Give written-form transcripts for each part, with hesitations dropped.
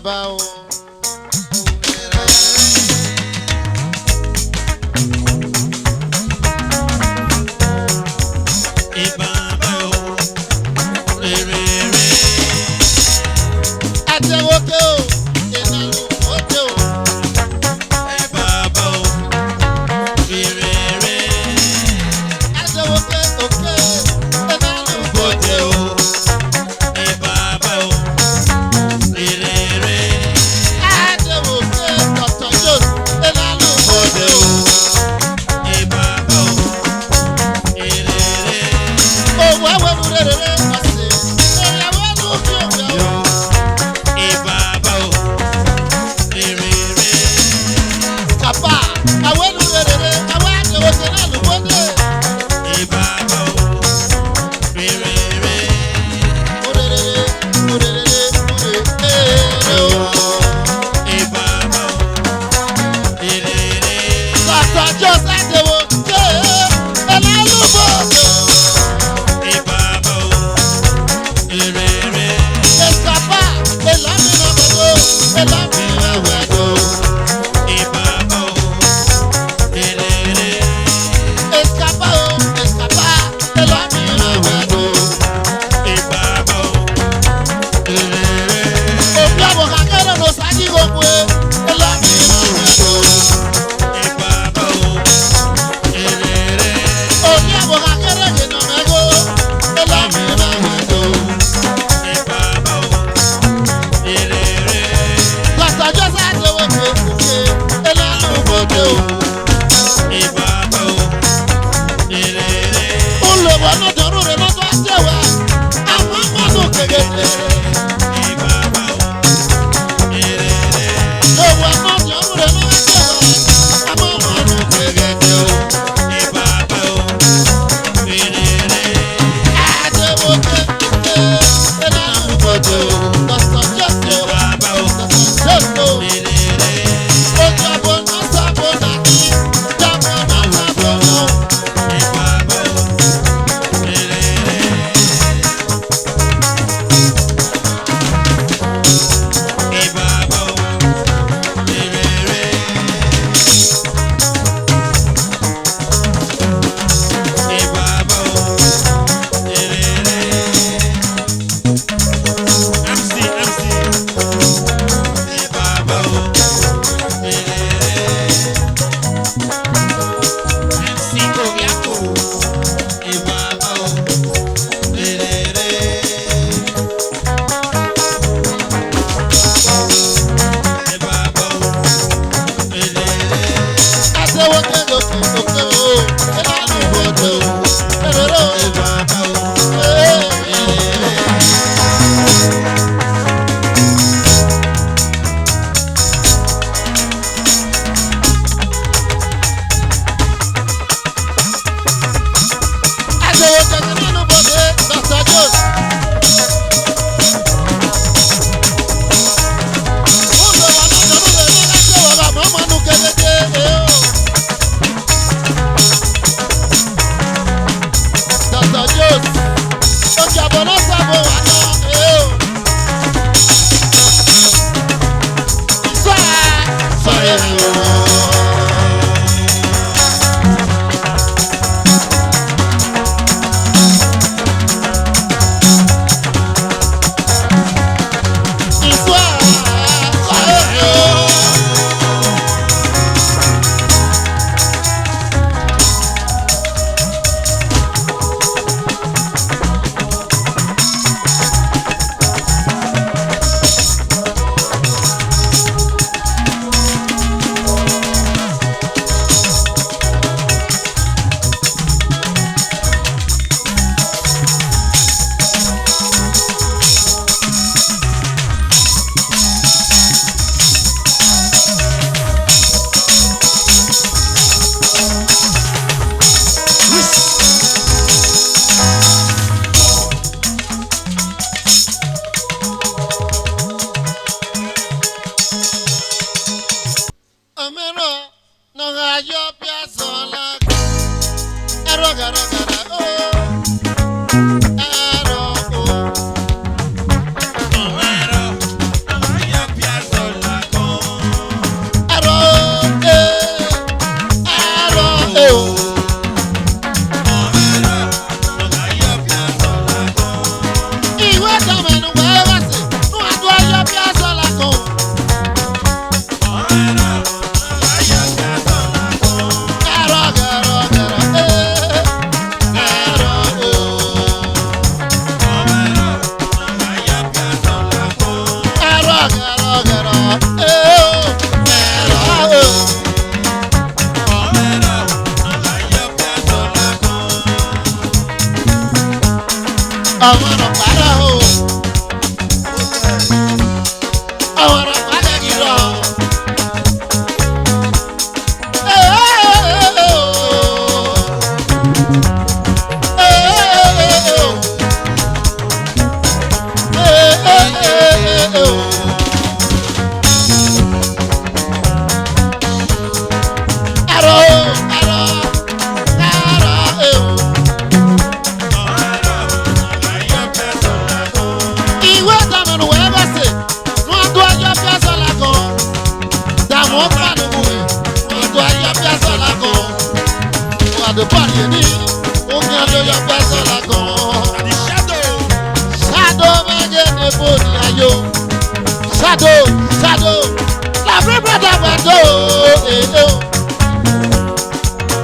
bàbá o. Piazzolla mo pa no mu to aya bia so la ko wa de pari ni o mi ado ya bia so la ko The shadow. shadow ma je ne bo ni ayo shadow la free brother we do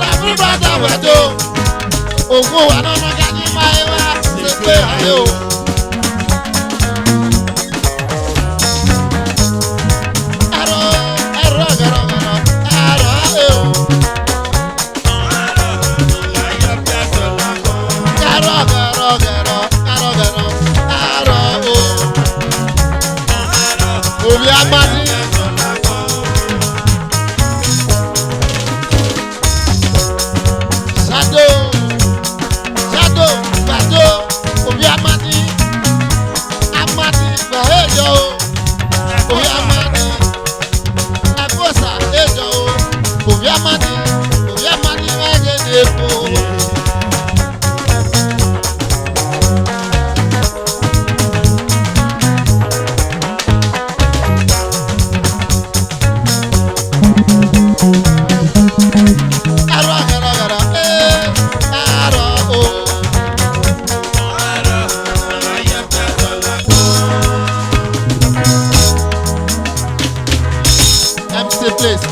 la free brother we do ogun wa no no ga ni mai wa se pe ayo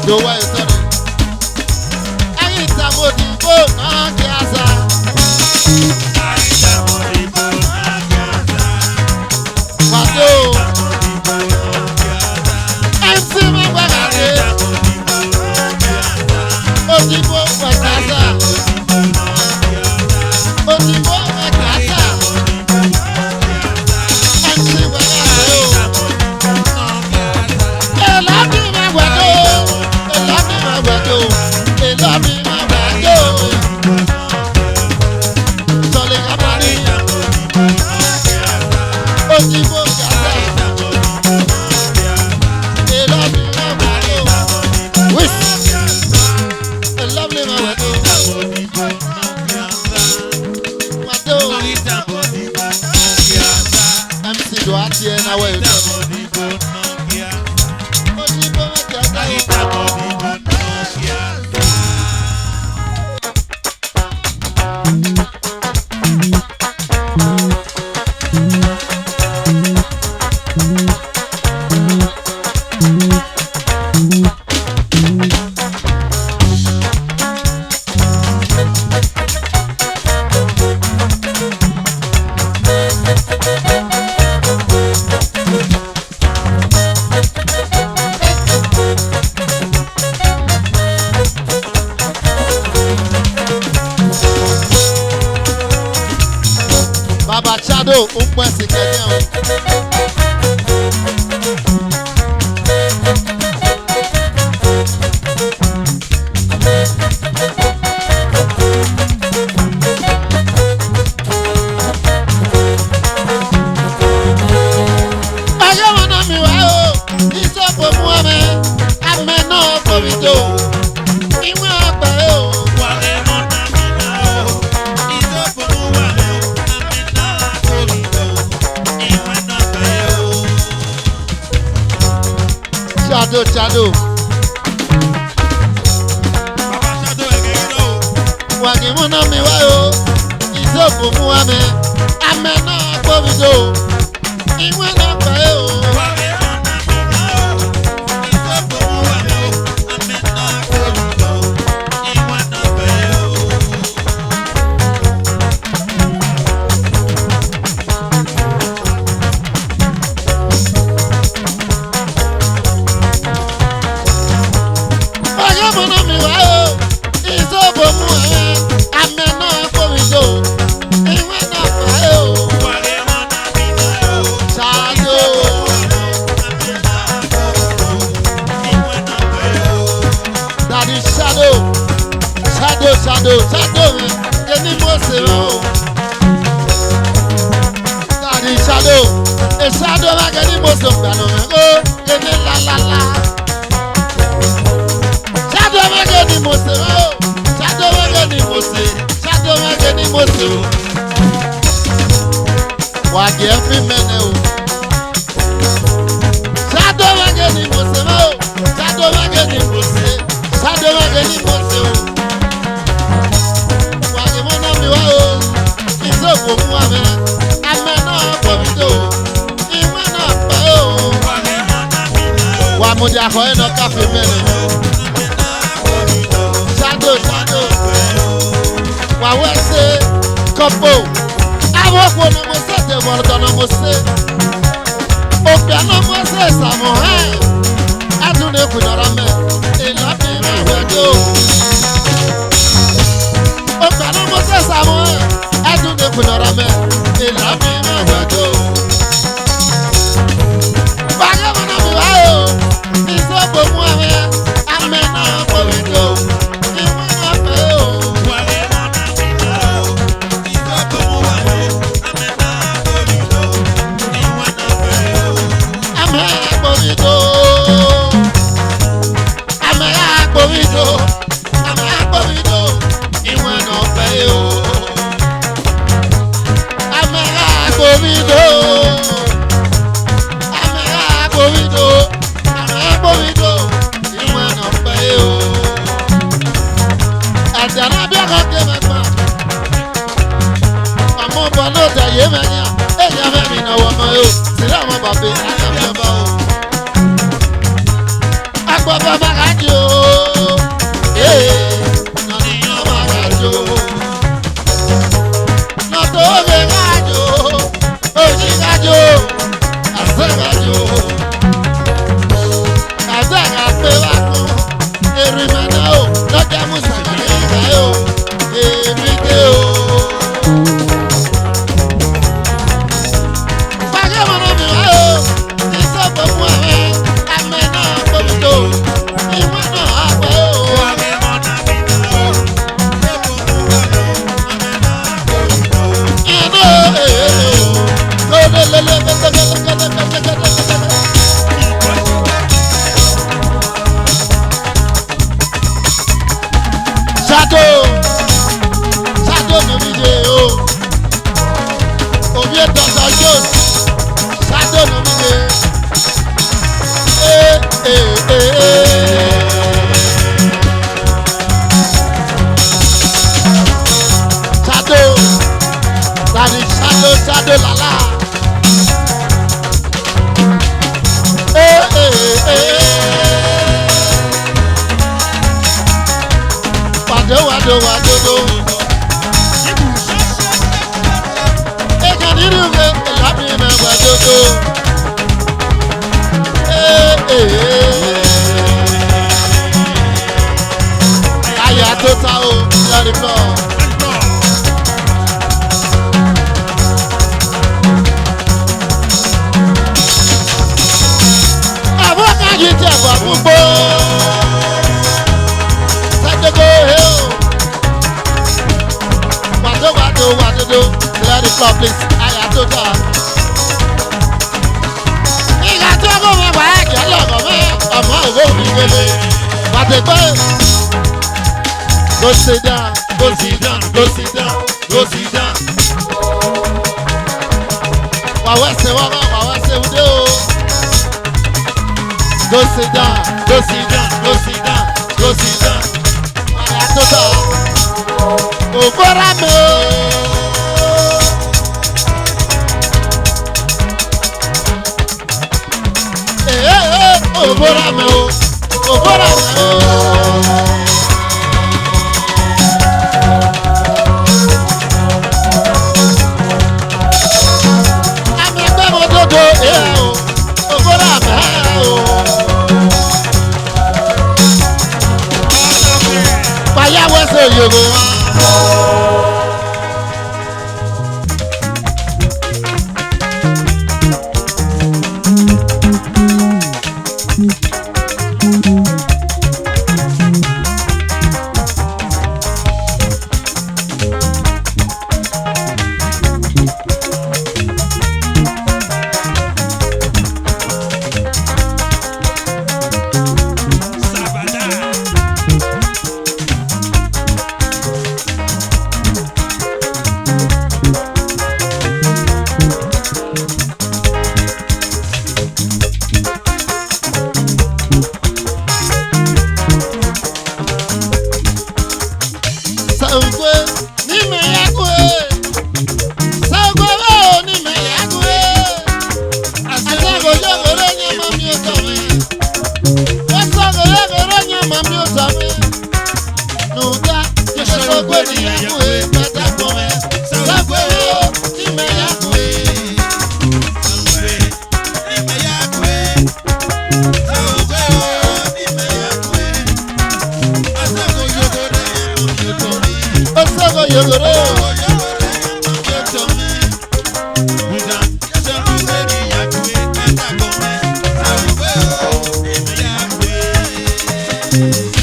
do why you tell me ayi tamo di bo na kiasa Pato MC me bagade Odibo kiasa Odibo kiasa MC bagade Elabi me bagade Baba Shadow, un buen si Shadow. Baba Shadow egegiro. Wagi muna mi wa o. Izopo mu ame. Ame na gbobido. Iwe na pa e o. Wagi muna mi wa o. Izopo mu ame. Ame na gbobido. Iwe na pa e o. Shadow, any Mose, Daddy Shadow, a shadow like any Mose, any la la la. Shadow like any Mose, shadow like any Mose, shadow like any Mose. Why every man? Shadow like any Mose, shadow like any wawese kopo awoko no mo se te bordo no mo se opia no mo se samo he adune kunara me elabi me wedo opia no mo se samo he adune kunara me elabi me wedo baga mana mi ayo iso bo mu ame amena bo wedo Go sit down, go sit down, go sit down, go sit down. Wawase ude o. Go sit down, go sit down, go sit down, go sit down. Waya tota. Obora me o. Obora me o. Obora me o. Yogo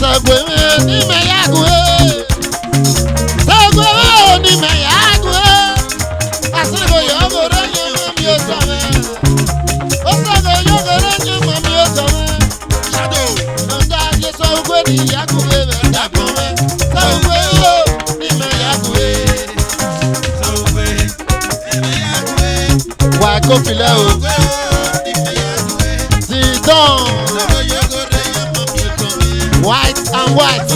Sagweme ni meyagwe. Sagweme ni meyagwe. Asago yogore nyama miotame. Osago yogore nyama miotame. Shadow. Nda yeso ugwe ni yagwe benda kome. Sagweme ni meyagwe. Wa ko file o. Zidon. White and white.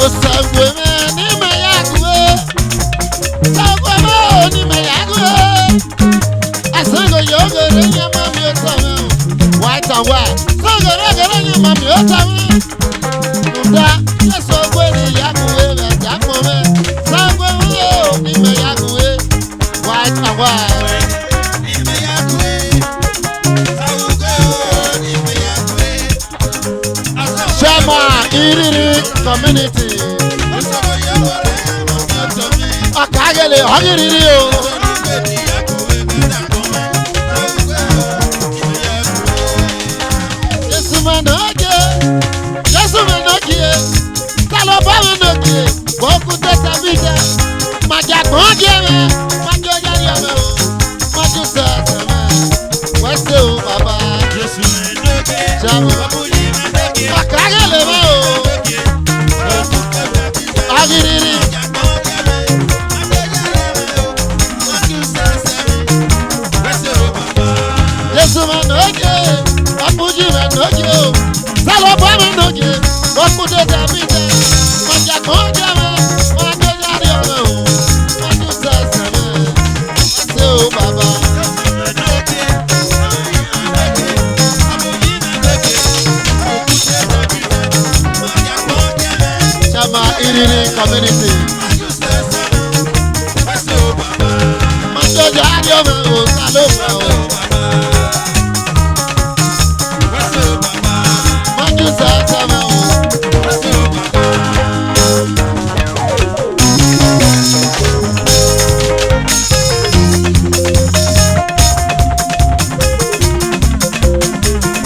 Osagweme ni meyagwe. Sagweme ni meyagwe. Asango yogore nyama miotame. White and white. Sogore nyama miotame. Nda yeso gwe ni yagwe benda kome. Sagweme ni meyagwe. White and white. Shema Iriri community. Akagele Hagiriri o. Yesu manoje. Yesu manoje. Talo ba manoje. Boku teta bide. Majagbon jeme. Majoja yeme o. Majusa seme. Wese o baba. Shema. Akagele ma o. Hagiriri. Yesu manoje. Abuji manoje o. Talo ba manoje. Boku teta bide. Majagbon jeme. Majoja yeme o. Majusa seme. Wese o baba. Shema Iriri community. Majoja yeme o. Talo ba o. Majusa seme o.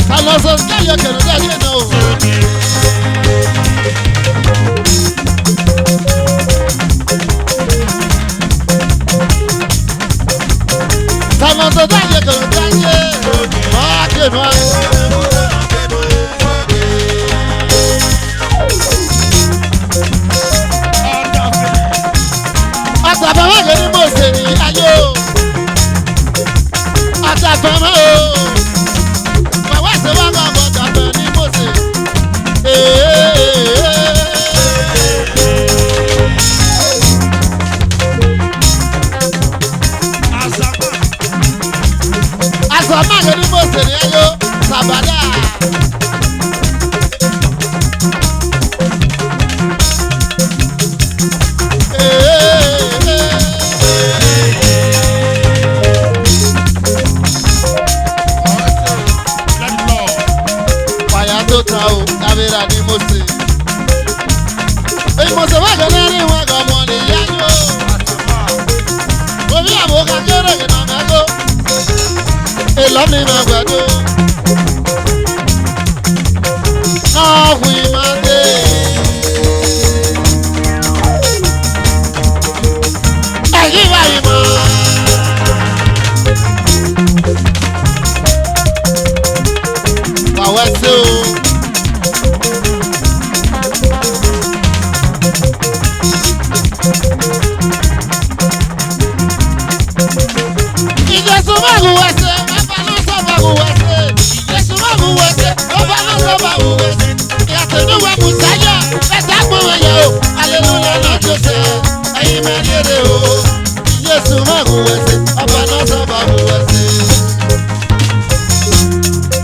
Talo so kayo kero jaje no. Talo so jaje kero jaje. Ma ke no. Atabama ke ni mo se ni ayo. Atabama o. Wa se wa ga bo ta pe ni mo se. Asama ke ni mo se ni ayo. Sabada. Fire to ta o, Kavera ni mo se. Èyí mo se wá gẹ́gẹ́ ní ìwọ̀n kan mọ́ ní ìyá yóò. Mo bí àbò kan kéré ìnà mẹ́kọ́. Èlọ́ ni mà gbàdó. Náà wí máa dé. Ẹ̀yìn báyìí mọ́. Bàwẹ́ sí o. Ìjẹ̀sùn máa hù wẹ̀sẹ̀, ẹ̀fà náà sọ̀bà hù wẹ̀sẹ̀. Ìjẹ̀sùn máa hù wẹ̀sẹ̀, ẹ̀fà náà sọ̀bà hù wẹ̀sẹ̀. Ìyàtọ̀ inú wẹ̀ kù sáyà, ẹ̀sẹ̀ àpọ̀n ẹ̀yẹ o. Aleluya náà tó sẹ́, ẹ̀yin mẹ́rẹ̀ẹ́rẹ́ o. Ìjẹ̀sùn máa hù wẹ̀sẹ̀, ẹ̀fà náà sọ̀bà hù wẹ̀sẹ̀.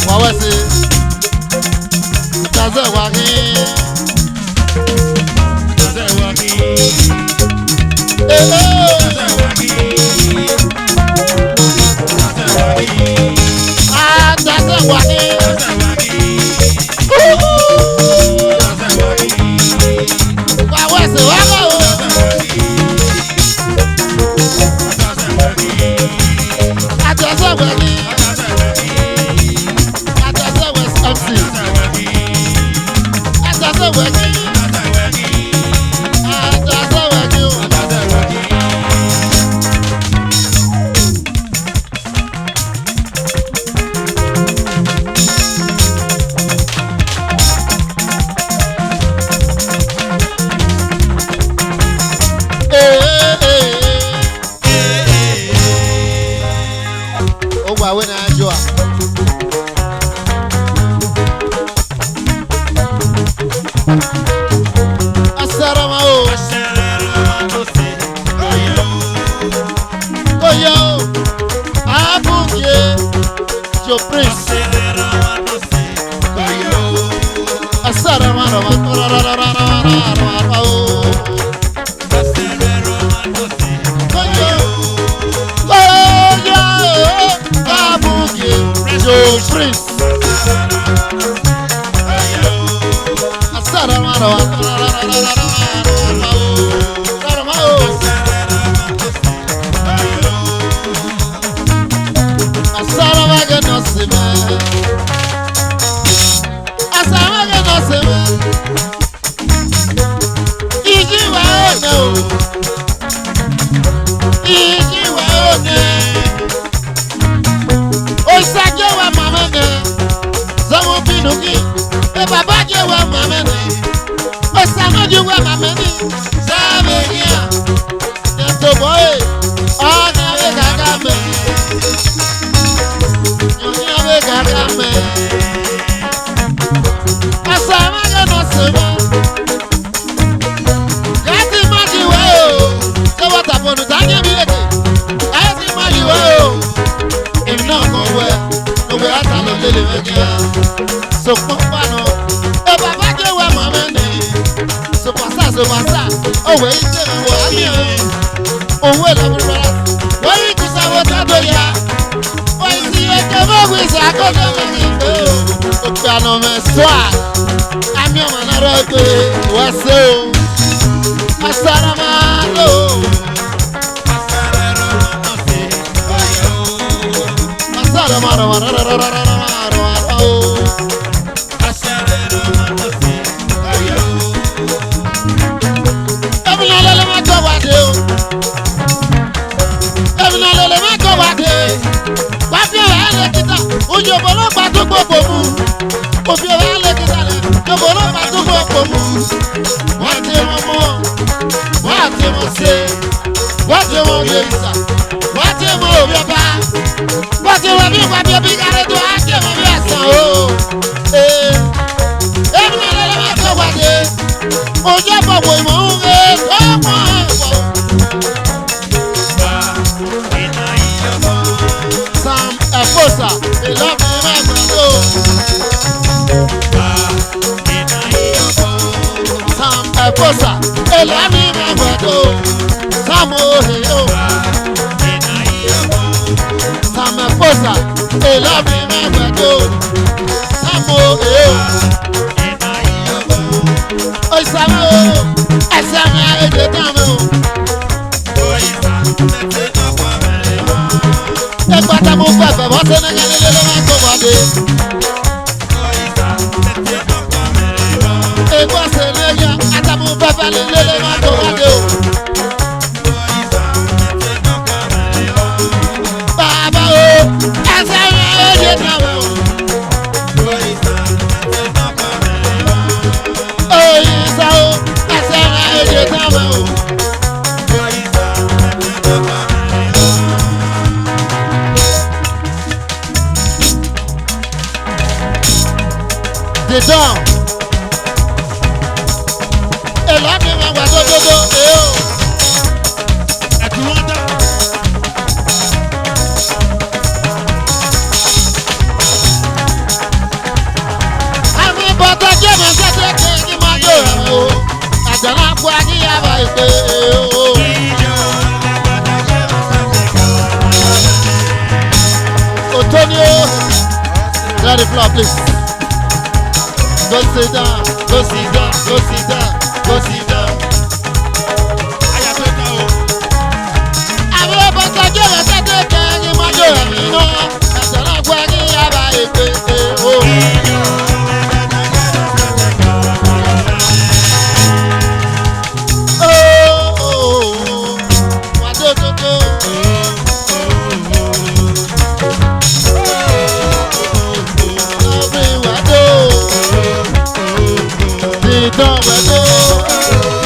Wà wẹ̀sẹ̀, ìtàzẹ̀ wà kí. Àtàzẹ̀ wà kí. Wà wẹ̀sẹ̀ wà kọ̀ o. wa we na ajua. Asarama o. Oyo. Abuye. Jo prince. Asarama o. Prince. Baba je wa mama ni o sama ju wa mama ni sabe ya to boy o na we gaga me yo ni we gaga me asama je no sema gati ma ji wa o se wa ta bonu ta nye bi eke ai ti ma ji wa o em na ko we no we ata lo lele we ya so papa no e baba je wa mama ni so pasa o we ite wo ami o we la bra wo yi ku sa wo ta do ya wo si e ke mo wi sa ko do mi o piano me soir ami o na ro pe wa se o asara ma lo asara ma ojo bolo pa to gbogbo mu obi o wa le kitale ojo bolo pa to gbogbo mu wa te mo se wa te mo yesa wa te mo obi ba wa te wa bi gare to a te mo bi asan o e mi le ma ko wa de ojo gbogbo mo e to mo Sam Efosa, they love me, my brother. Sam Efosa, they love me, my brother. Sam Ohio. Sam Efosa, they love me, my brother. Sam Ohio. Oh, Sam Ohio. I said, I did it. Egbata mo fefe bo se na gele le ma ko wade Egba se le ya ata mo fefe le ma ko wade o Baba o ese me eje na o Isa o ese me eje na o They done. A lot of them were Let the floor, please. Go sit down, go sit down, go sit down, go sit down. Àwọn ọba sọ́jọ́ rẹ̀ tẹ́tẹ́ kẹ́ ní mọ́jọ́ rẹ̀ nínú ẹ̀sẹ̀ náà gbọ́ ní yàrá èpè o. Don't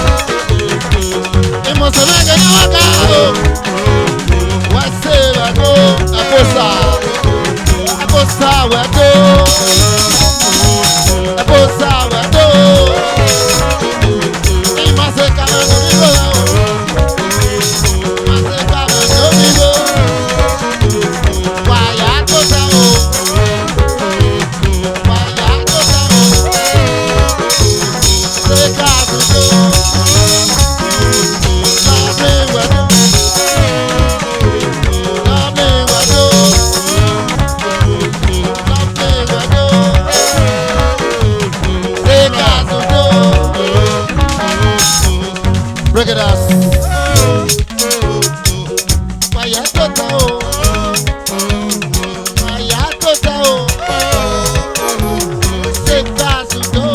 Màyà tó ta o. Màyà tó ta o. Ṣé gáàsì tó?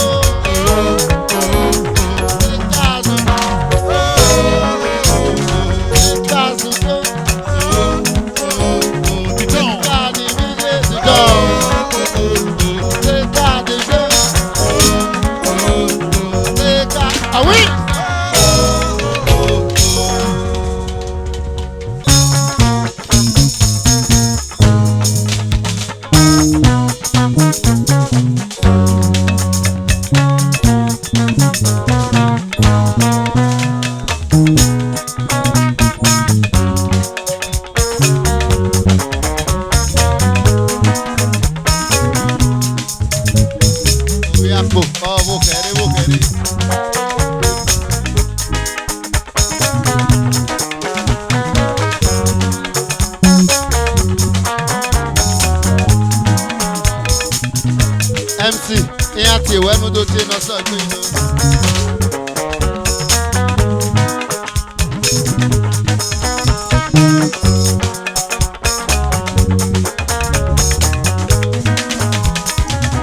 Ṣé gáàsì tó? Ṣé gáàsì tó? Ṣé gáàsì méjèèjì tó? Ṣé gáàsì tó? Ṣé gáàsì. Àwí. MC ìyá tí ìwé ẹnu tó ti náà sọ̀gbìn inú.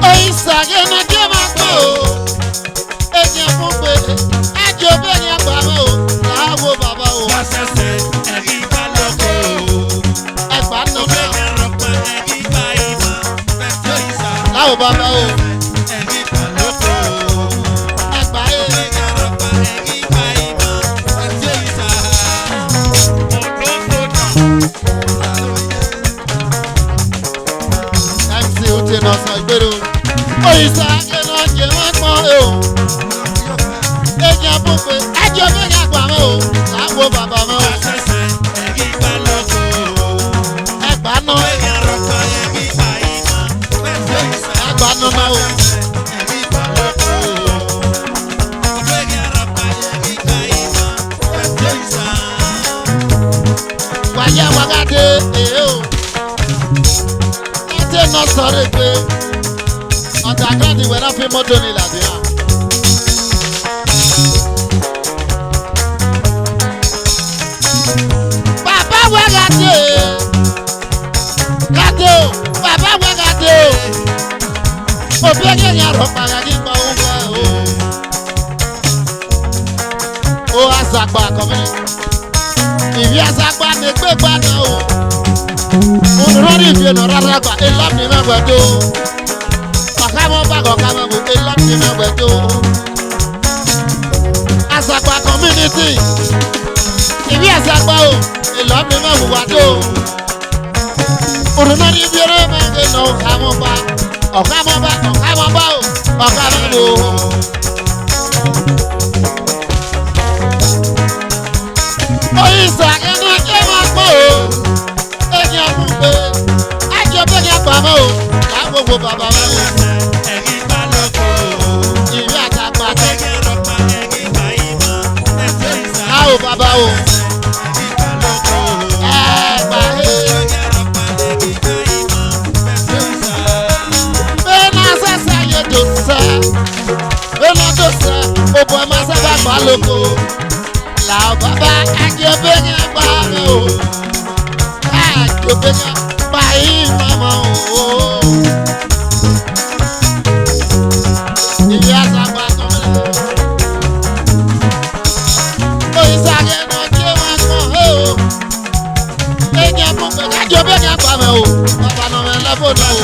Oyin sàgé náà kí ẹ máa pọ̀ o. Ènìyàn fún pé ẹjọ́ bẹ́ẹ̀ ni àgbà mọ́ o. Láàbò bàbá o. Pàṣẹṣẹ ẹ̀rí bá lọ́kọ̀ o. Ẹgbàá nà Ó fẹ́ kẹ́ rọpò ẹ̀rí bá ìmọ̀. Fẹ́jọ́ ìsà. láwò bàbá o. Ẹ̀rí bá lọ́kọ̀ o. Ẹgbàá Ó yé. fẹ́ kẹ́ rọpò ẹ̀rí bá ìmọ̀. Fẹ́jọ́ ìsà. MC ó ti náà sọ ìgbèrò. Oyin sàgé náà kí ẹ máa pọ̀ o. Ènìyàn fún pé ẹjọ́ bẹ́ẹ̀ ni àgbà mọ́ o. Láàbò bàbá mọ́ o. Pàṣẹṣẹ ẹ̀rí bá lọ́kọ̀ o. Ẹgbàá nà. Ó fẹ́ kẹ́ rọpò ẹ̀rí bá ìmọ̀. Fẹ́jọ́ ìsà. Ẹgbàá nà náà o. Ẹ̀rí bá lọ́kọ̀ o. Ó fẹ́ kẹ́ rọpò ẹ̀rí bá ìmọ̀. Fẹ́jọ́ ìsà. Wàyà wàgàdé èé o. Ẹjẹ́ náà sọ̀rọ̀ pé ọ̀tà gíláàdì wẹ̀rẹ̀ fi mọ́tò ní ìlàdí hàn. Bàbá wẹ̀ gàdé. Gàdé o. Bàbá wẹ̀ gàdé o. Òbí ẹ̀yẹ̀ yẹn rọ̀ pàgàdì pa òun fẹ́ o. Ó àṣàgbà kọ́mẹ́rẹ́. Ìwé àṣàgbà ni gbé gbàdá o. Olùrọ̀rí ìfẹ́ nà rárá gbà elọ́ọ̀nì mẹ́wẹ̀ẹ́ tó. Ọ̀kámọ́ bá ọ̀kámọ́ bò elọ́ọ̀nì mẹ́wẹ̀ẹ́ tó. Àṣàgbà community. Ìwé àṣàgbà o elọ́ọ̀nì mẹ́wẹ̀ẹ́ tó. Olùrọ̀rí ìfẹ́ nà mẹ́wẹ̀ẹ́ nà ọ̀kámọ́ bá o ọ̀kámọ́ bò. Oyin sàgé náà kí ẹ máa pọ̀ o. Ènìyàn fún pé ẹjọ́ bẹ́ẹ̀ ni àgbà mọ́ o. Láàbò gbogbo bàbá mọ́ o. Ẹ̀rí bá lọ́kọ̀ o. Ìwé àtàgbà Ó tó. fẹ́ kẹ́ rọpò ẹ̀rí bá ìmọ̀. Fẹ́jọ́ ìsà. Láwò bàbá o. Ẹ̀rí bá lọ́kọ̀ o. Ẹgbà Ó he. fẹ́ kẹ́ rọpò ẹ̀rí bá ìmọ̀. Fẹ́jọ́ ìsà. Bẹ́ẹ̀ náà sẹ́sẹ́ yẹ tó sẹ́. Bẹ́ẹ̀ náà tó sẹ́. Òbò ẹ̀ máa sábà gbà lóko. Làwò bàbá ẹjọ́ bẹ́ẹ̀ ni àgbà mọ́ o. Ẹjọ́ bẹ́ẹ̀ ni àgbà yìí mọ́ o. Ìwé àtàgbà tó mẹ́lẹ̀. Oyin sàgé náà kí ẹ máa pọ̀ o. Ènìyàn fún pé ẹjọ́ bẹ́ẹ̀ ni àgbà mọ́ o. Bàbá náà mẹ́ lẹ́fọ̀ náà o.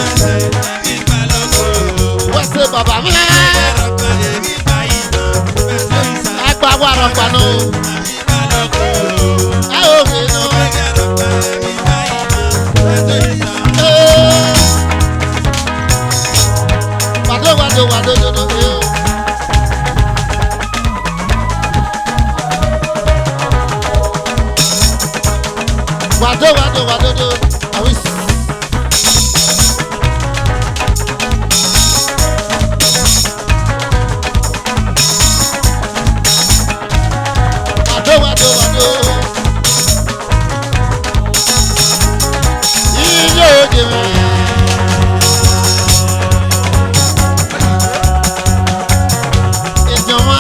Ẹ̀rí bá lọ́kọ̀ o. Wẹ́sẹ̀ bàbá mi. Rọpò ẹ̀rí bá ìmọ̀. Fẹ́jọ́ ìsà. Ẹgbà wà rọ̀gbà náà o. Ẹ̀rí bá lọ́kọ̀ o. Ẹ ò gbé náà. Ó fẹ́ kẹ́ rọpò ẹ̀rí bá ìmọ̀. Fẹ́jọ́ ìsà. Wàdó wàdó wàdó dodo ẹ o. Wàdó wàdó wàdó do. Àwí. Wàdó wàdó wàdó. Iyó òde mi. Ìjọba.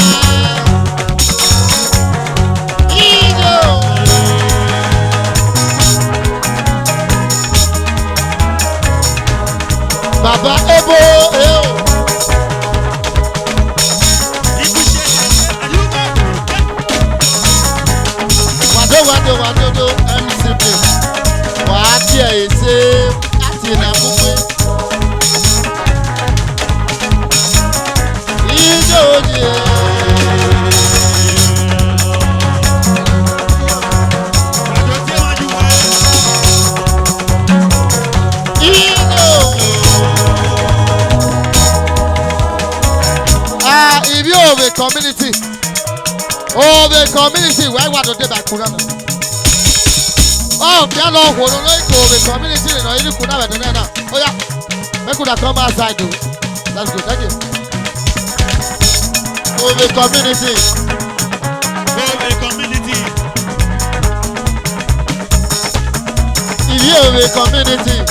Iyó. community. Oh, the community. Why want to do that? Oh, piano, who don't like the community. No, you could have it. Oh, yeah. I could have come outside. That's good. Thank you. Oh, the community. Oh, the community. If you have a community.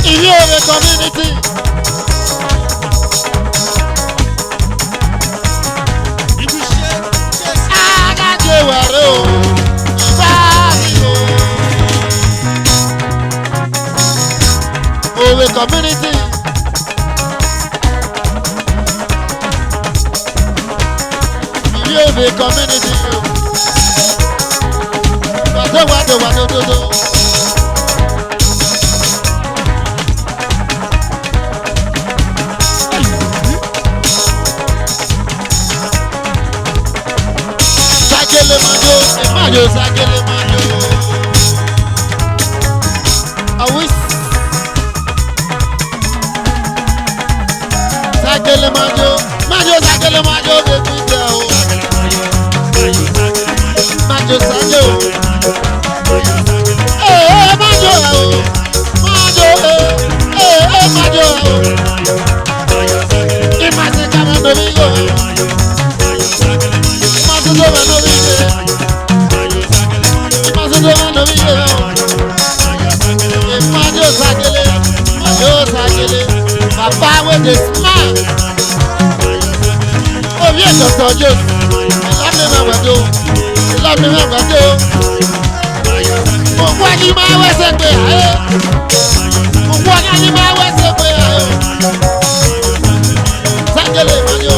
If you have a community. If you share, yes. I got you oh, the community. If you have a community. What? Majo, Sagele Majo. I wish Sagele Majo, Sagele Majo, baby girl. Majo, Majo. Majo, Majo. Imagine coming to me, go. Majo, Papa with a smile. Oh, yes, Dr. Joe. Love me, my do. Love me, my do. What you my was a way? What you my was a way? Sagale, Majo.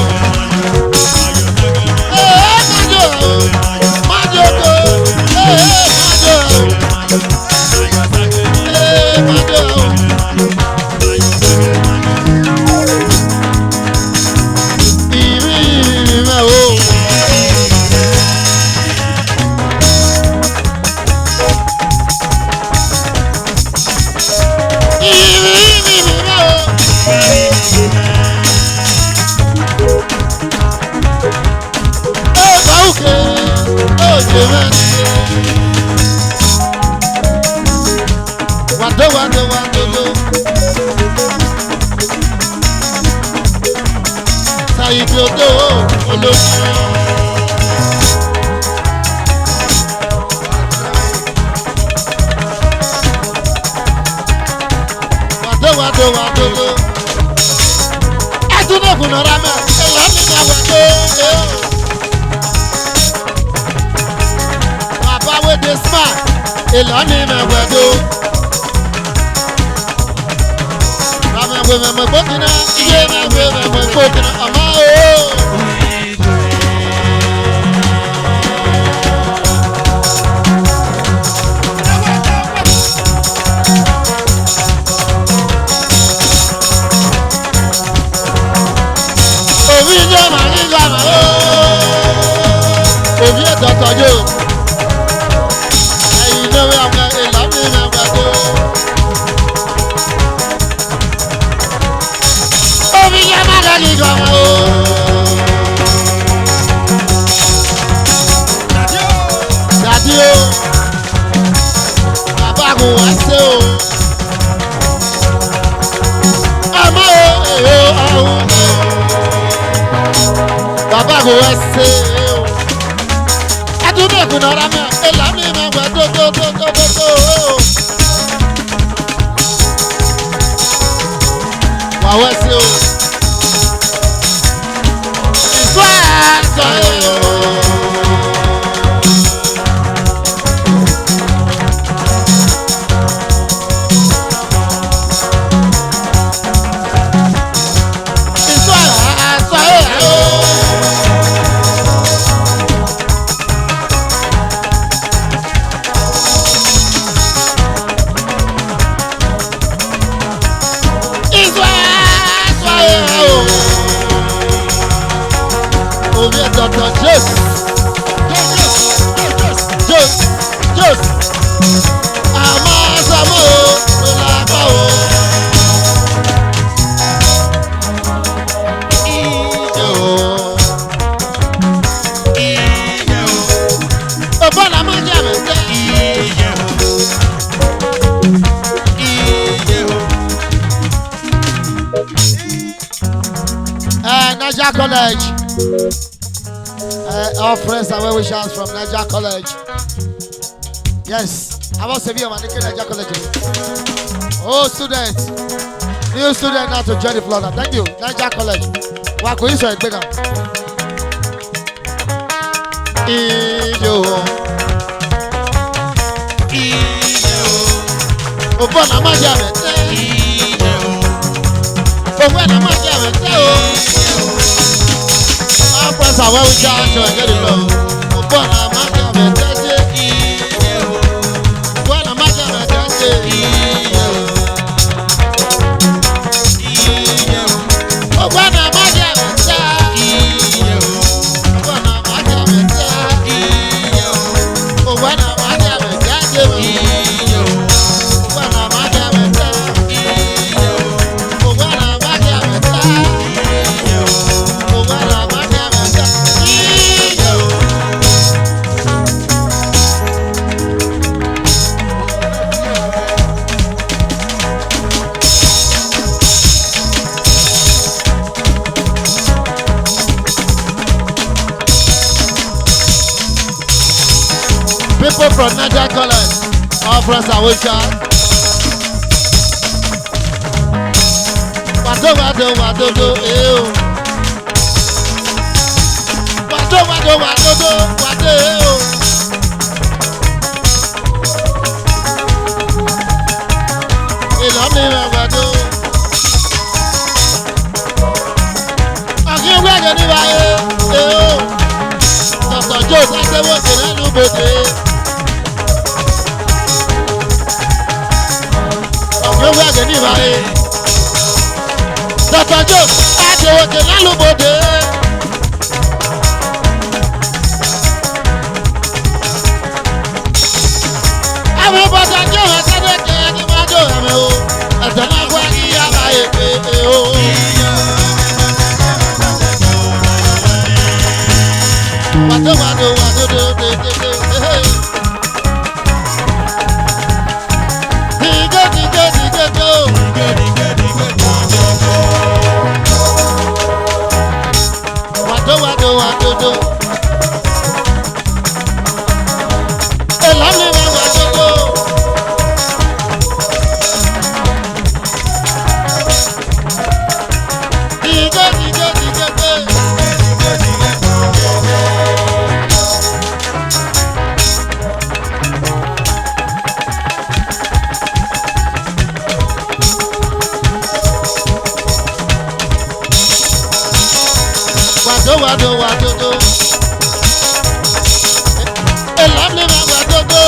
Our friends and well wishers from Niger College. Yes, I want to be on Niger College. Oh, students, new student now to join the floor. Thank you, Niger College. What could you say? Bigger. Obona majame te. Obona majame te o. Our friends are well wishers to get it low. Obona majame te. Obona majame te. Obona majame te. Obona majame te. Obona majame te. People from Niger College, our friends are with us. Wado, ew. Wado, ew. Ilome wado. Again, we're going to buy it. Dr. Joe, that's the one that I know about it. Lówó ẹ̀jẹ̀ ní ìbáyé. Dr. Joe, àjẹwòkè lálùbọ̀dé. Àwọn ìbọ̀dà jẹ́ ọ̀sẹ̀dẹ̀kẹ̀ ẹni máa jọ ẹ̀mẹ̀ o. Ẹ̀sẹ̀ náà gbọ́ kí àbáyé pé o. Wàdó dédé. Wado. Elami wa wado. Dige. Wado. Elami wa wado.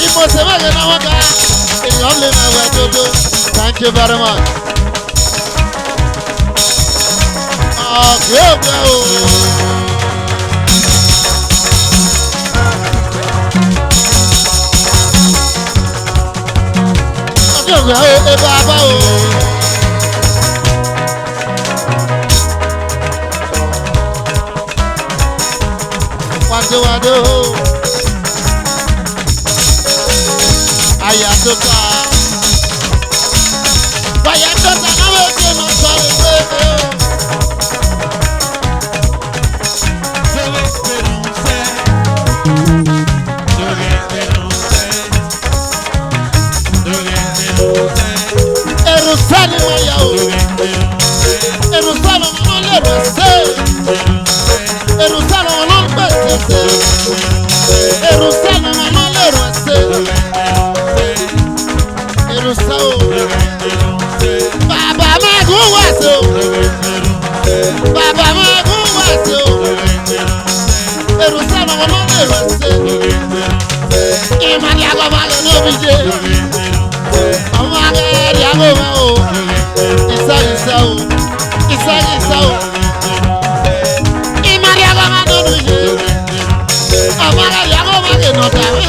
Imo se wa na waka. Elami wa wado. Thank you very much. Okay. Baba o. Wado. Ayatoka. Ayatoka na we ke no so we. Erusani maya o. Erusani mo le rese. Erusani mo le rese. Erusani mo le rese. Erusao. Baba magun waso. Erusani mo le rese. Imani agaba no bije. Amagari agoma o. Isa o. Imani agaba no bije. Amagari agoma ke no tawe.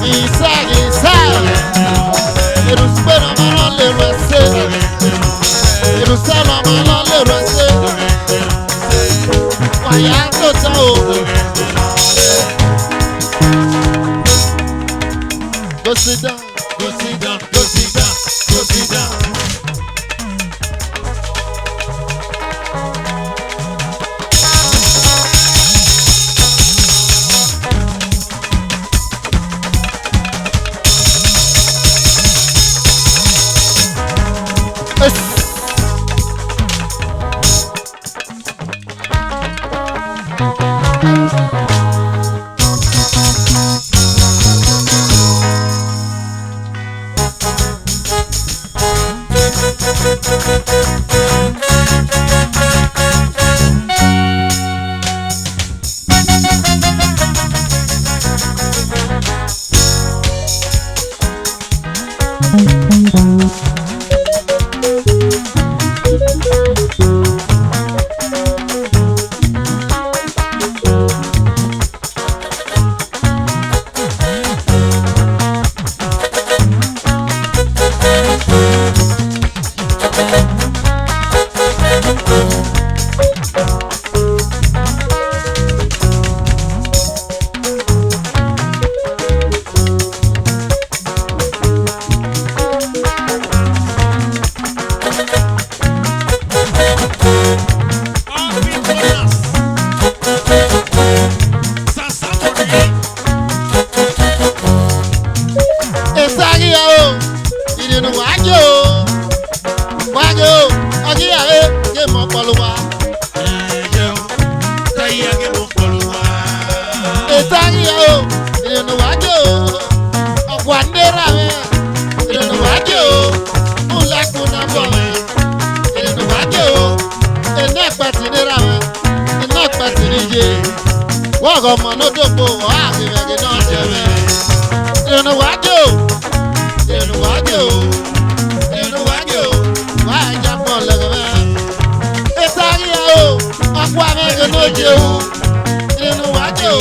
Isa. Erusano mano le rese. Waya to tao. Go sit down. Ìtàgé o, ìrìnnà wájú o, ọ̀pọ̀ àndérà mi, ìrìnnà wájú o, múlẹ̀kùn náà bọ̀ mi, ìrìnnà wájú o, iná pẹ̀tì nírà mi, iná pẹ̀tì níje, wọ́n kọ́ mọ̀ ní dòpò wọ́n á fi mẹ́gẹ́ náà jẹ mi, ìrìnnà wájú o, ìrìnnà wájú o, ìrìnnà wájú o, wọ́n á jà pọ̀ lẹ́gẹ̀ mẹ́. Ìtàgé o, ọ̀pọ̀ àmẹ́gẹ́ náà jẹ o, ìrìnnà wájú o.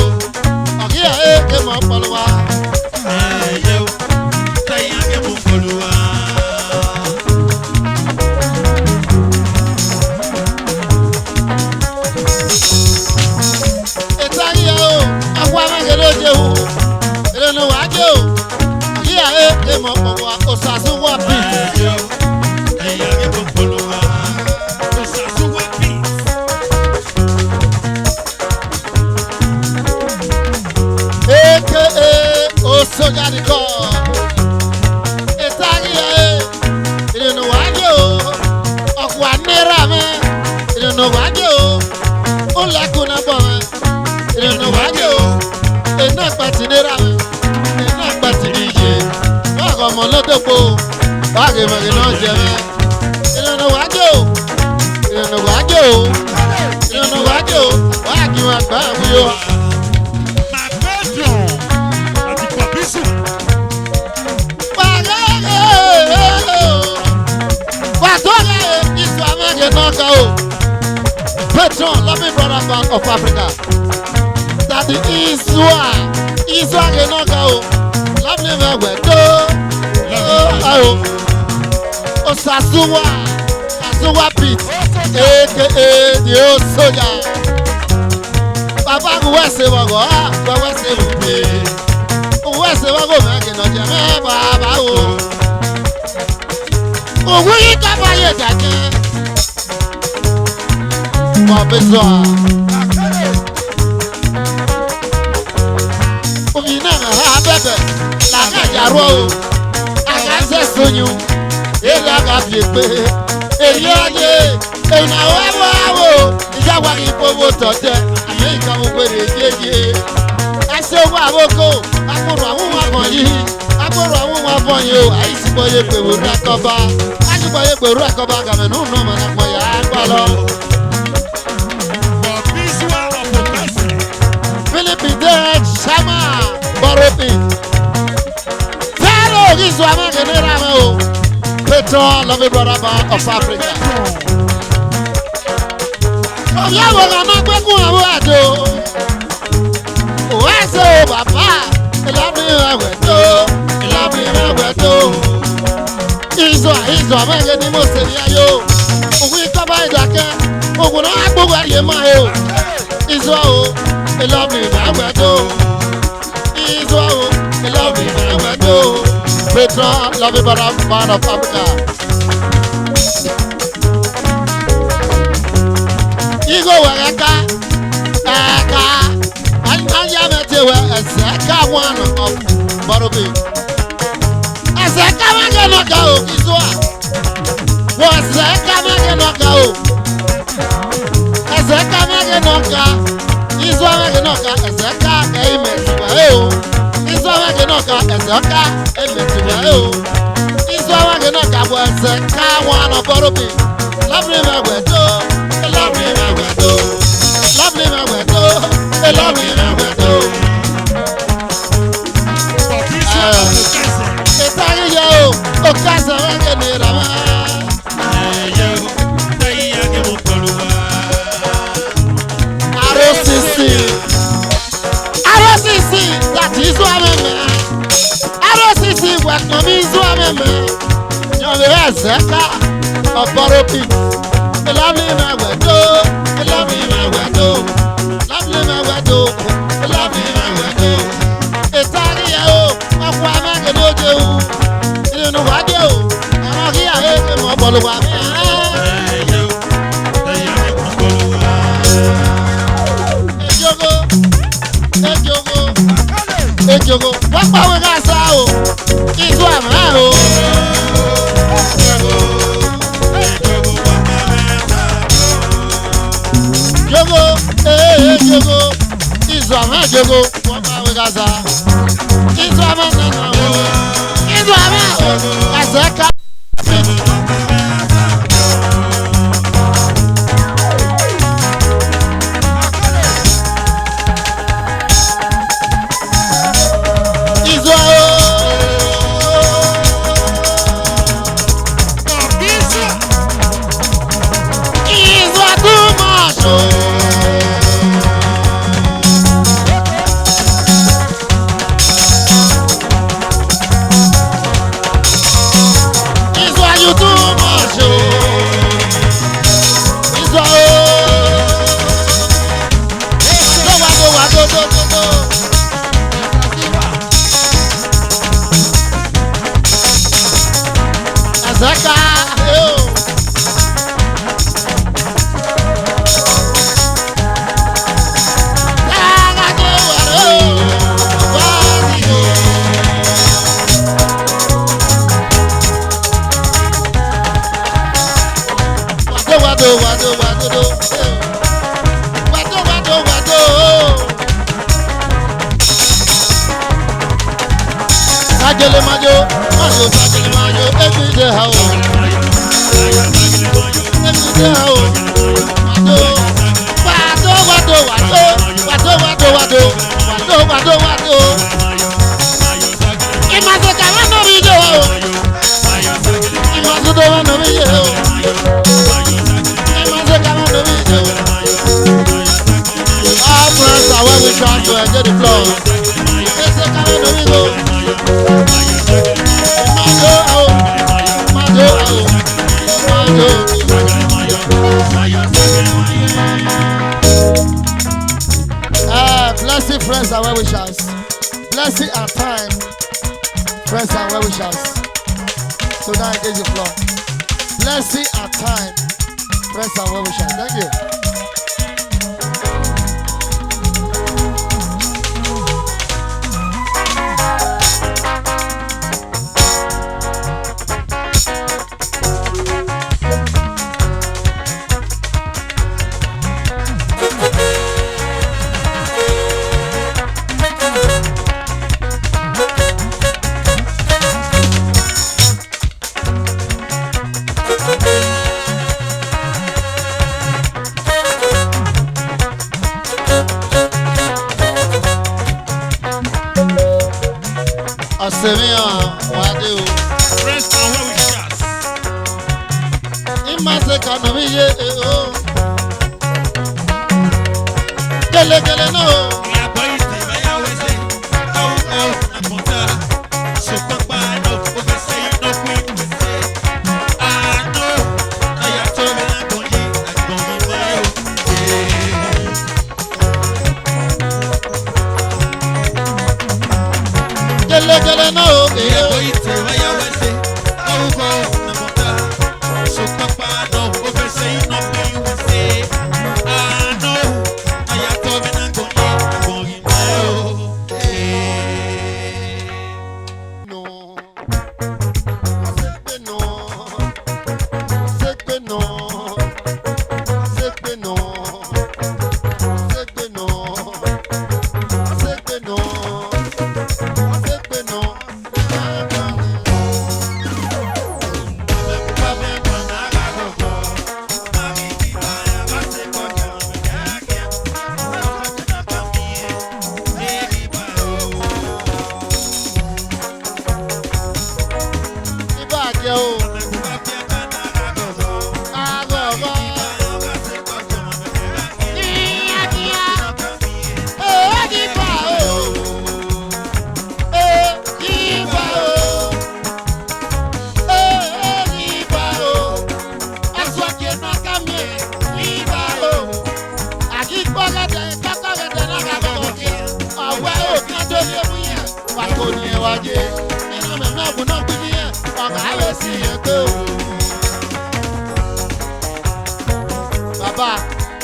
Yeah, hey, my follower. Yo, say I get my follower. It's a yo, I want to get out you. I don't know what you. Yeah, hey, my follower. Osasu wapi. Yo, say I get my follower. Osasu wapi. AKA Osoja the God. It's a yo, I don't know what you. Okwa nera me. I don't know what you. Ola kuna boy. I don't know what you. Ena pati nera me. Ena pati nije. Wako monotopo. Wake magino jeme. I don't know what you. I don't know what you. I don't know what you. Wake magbabu yo. My bedroom. Ati papisu. Patron, loving brother band of Africa. That the Iswa Genoka, lovely man, Osasuwa Pete, aka the old soldier. Papa, who was a wago, who was a who was a wago, making a jam, Baba. Oh, we got by your jacket. Mọ̀bẹ́sọ̀ omi náà ha bẹ̀bẹ̀ làkàjàrọ̀ o àkàṣẹ́ sonyun èyí àgàfẹ́ pé èyí ayé ìnáwó ẹ̀wọ̀ àwò ìjáwá kí fowó tọ̀tẹ̀ àmì ìkàwé péré kéje ẹsẹ̀ owó àwòkọ́ akọ̀rọ̀ àwọn wọn yìí akọ̀rọ̀ àwọn wọn yìí o àyíṣìbọ̀ yẹ pé wòrú ẹ̀kọ́ba àyíṣìbọ̀ yẹ pé wòrú ẹ̀kọ́ba gàmẹ́nù nù mọ̀nà pọ̀ yà á gbọ́ lọ. Philippines Shama Boropi Taro Gizwama Generamo Patron, loving brother band of Africa. Oh, yeah, we're gonna go to where's the Papa? Love me, I will do. Love me, I will do. He's a man getting most of you. We come by the car. Oh, when I go where you might. Israel, I love me, I will do. Israel, I love me, I will do. Patron, loving brother band of Africa. Igo Waka, and Yamete were a Zaka one of Borobi. A Zaka Maganoka, Israel. Was Zaka Maganoka? A Zaka Maganoka, Israel Maganoka, a Zaka, amen to my Israel Maganoka, a Zaka, amen to my Israel Maganoka was Zaka one of Borobi. Lovely man, lovely man, lovely man, lovely man. Okasa wangene rama. Arosisi, that is what I mean. Arosisi, what no means what I mean. You're the Zeka of Boropi. The lovely man will do, the lovely man will do, lovely man will do, the lovely man will do. It's Tario, of Wama and Ojo. You know what you? I'm here, I'm more follower. Ejogo, what power gas out? It's one man. Jogo, Israel jogo wọ́n bá wí gaza. Israel nana wo. Israel ẹsẹ̀ ká. Sajele majo, sajele majo, every day how, majo, wado. Imazo kama no video, imazo kama no video, imazo kama no video. Our friends are when we try to enjoy the flow. Imazo kama no video. Blessing friends and well-wishers. Blessing our time, friends and well-wishers. So now engage the floor. Blessing our time, friends and well-wishers. Thank you. Friends are where we shall. Imaze kanomiye oh. Gele no. We are going to buy our say. Oh, na monta. So papa no, we say no quick. Ah no, I am to me na konji, na konji bayo. Gele no. We are going to buy our say. Oh, na monta. So papa no, we say no quick. Ah no, I am to me na konji bayo.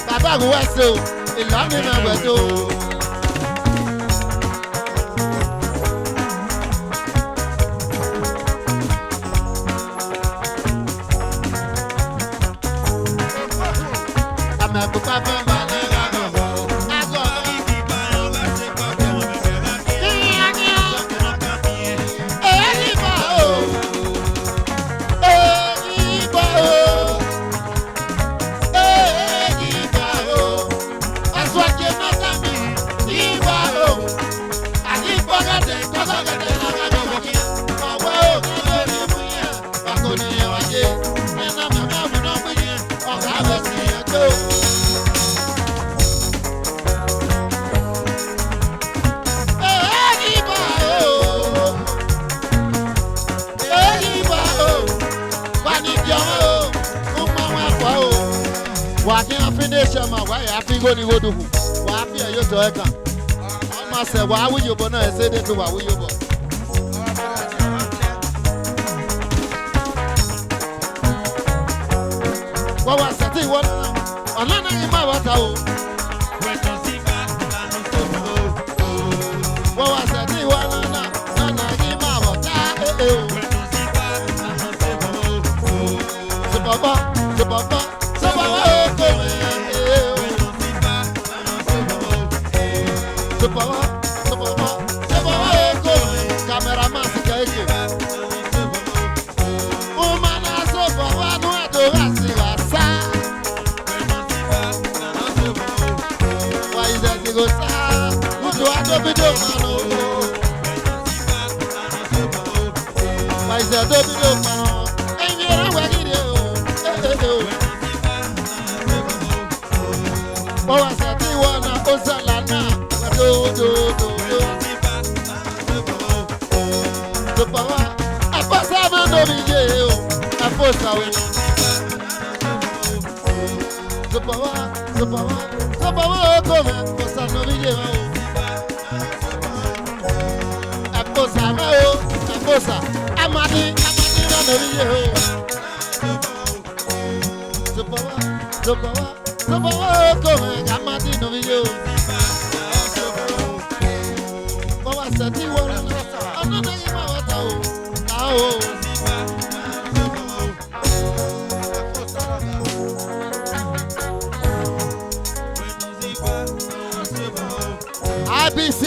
Baba go west o, ìlànà ìmọ̀ ẹ̀gbẹ̀dọ̀. Àmọ̀ ẹ̀gbẹ̀ pápá máa ń rà lọ́wọ́. Àgọ́ go ni wodu hu. Wa bi e yo to e kan. Ma se wa wi yobo na e se de to wa wi yobo. Wa wa se ti won. Ona na yi ma wa ta o. Wa wa se ti won na yi ma wa ta e o. Baba, the Baba, the Baba, the Baba, the Baba, the Baba, cameraman, woman, as a Baba, no, do as why is that you go, sir? Who do I do video, man? Why is that the video, man? And you're a oh, I said, you wanna Osalana, the power, I pass out of you, I post out the power, come for some of you. I post out, I'm at the power, come, I'm at the video. Oh, I said, you want I'm not in my IBC.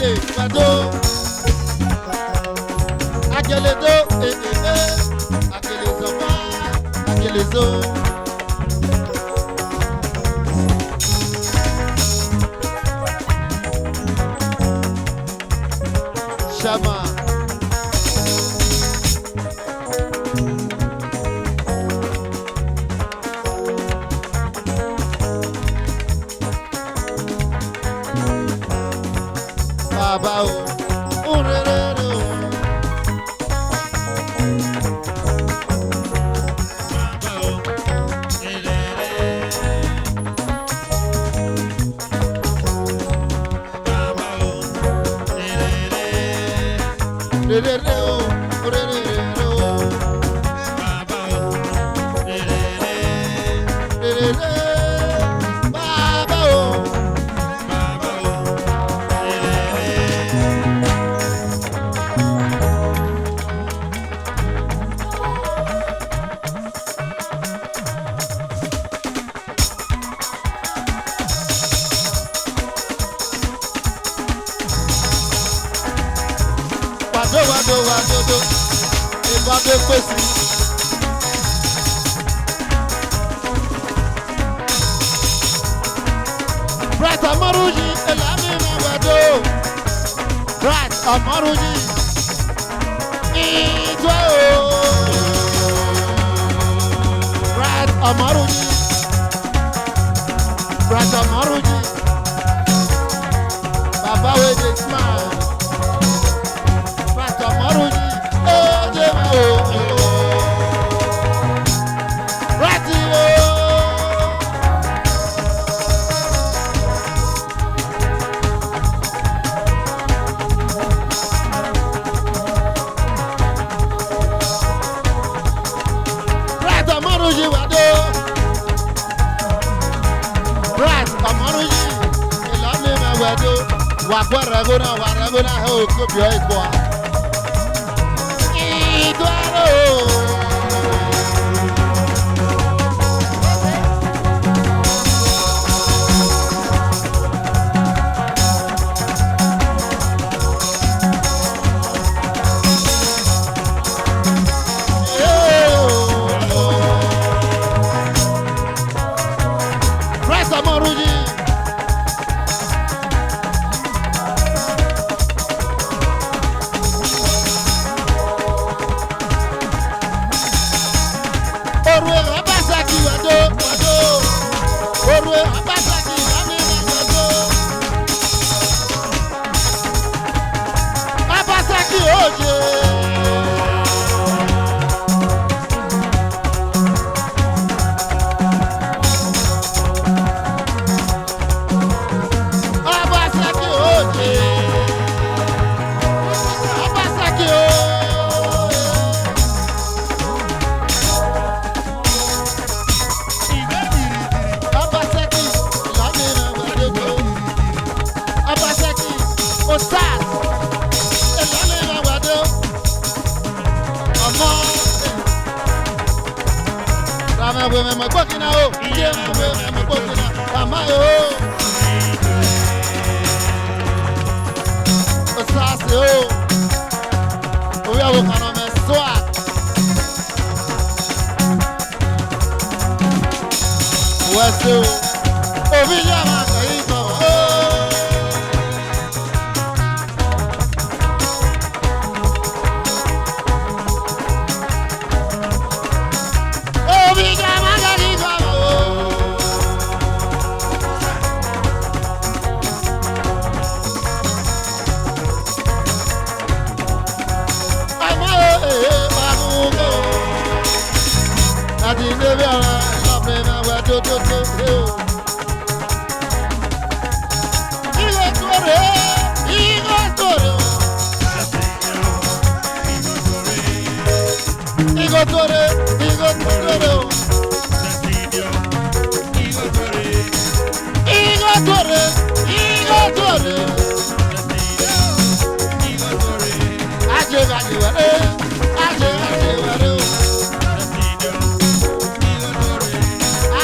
Wado. Akeledo, Akelezo, Akelezo. Shama. Baba o, urerero. Urerero, urerero. Urerero, Baba o. Wado, ìbádé pèsè. Bright Amaruji, Elami Wado. Bright Amaruji, Idwa o. Bright Amaruji, Bright Amaruji. Baba wey dey smile. Amaruji, Rati Rat Amaruji Wado. Rat Amaruji, Ilami Wado. Wakwaragona, Waragona, ho, Kubio Ikwa.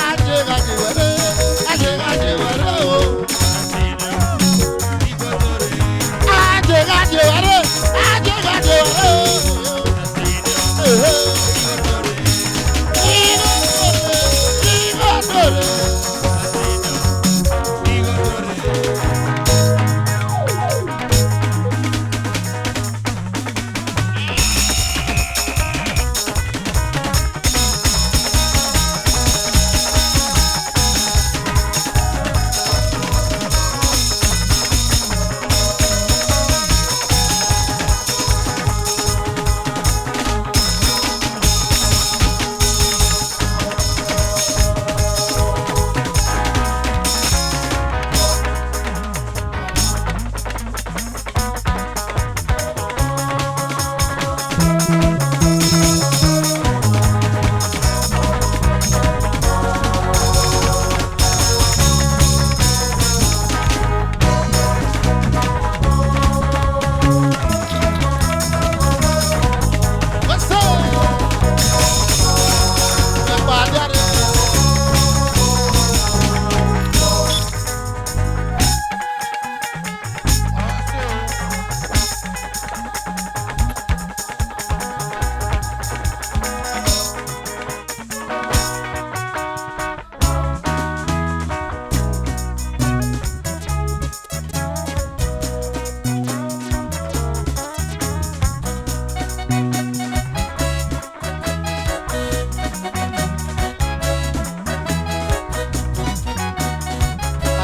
Ajé